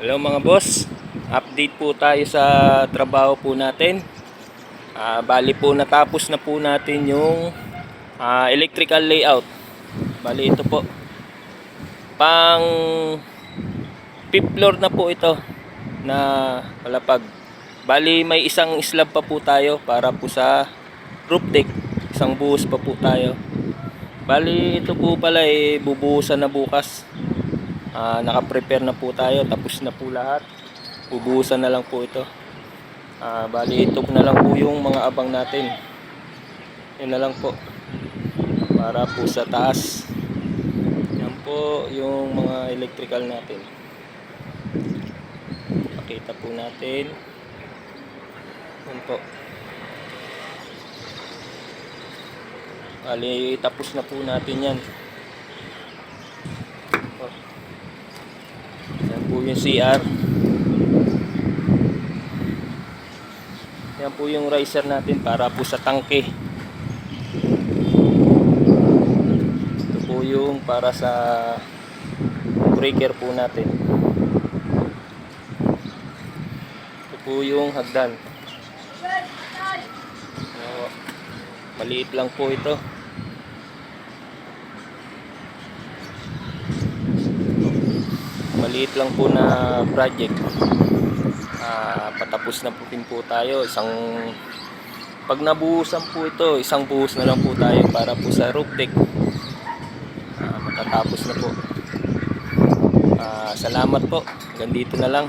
Hello mga boss, update po tayo sa trabaho po natin. Bali po natapos na po natin yung electrical layout. Bali ito po, pang fifth floor na po ito na palapag. Bali may isang slab pa po tayo para po sa roof deck. Isang buhos pa po tayo. Bali ito po pala bubuhusan na bukas. Naka-prepare na po tayo, tapos na po lahat. Bubuhusan na lang po ito. Bali ito na lang po yung mga abang natin. Yun na lang po para po sa taas. Yan po yung mga electrical natin. Pakita po natin. Yan po. Bali tapos na po natin yan. Yan po yung CR. Yan po yung riser natin para po sa tangke. Ito po yung para sa breaker po natin. Ito po yung hagdan. Maliit lang po ito. Maliit lang po na project. Patapos na po din po tayo. Pag nabuhusan po ito, isang buhos na lang po tayo para po sa roof deck. Matatapos na po. Salamat po. Hanggang dito na lang.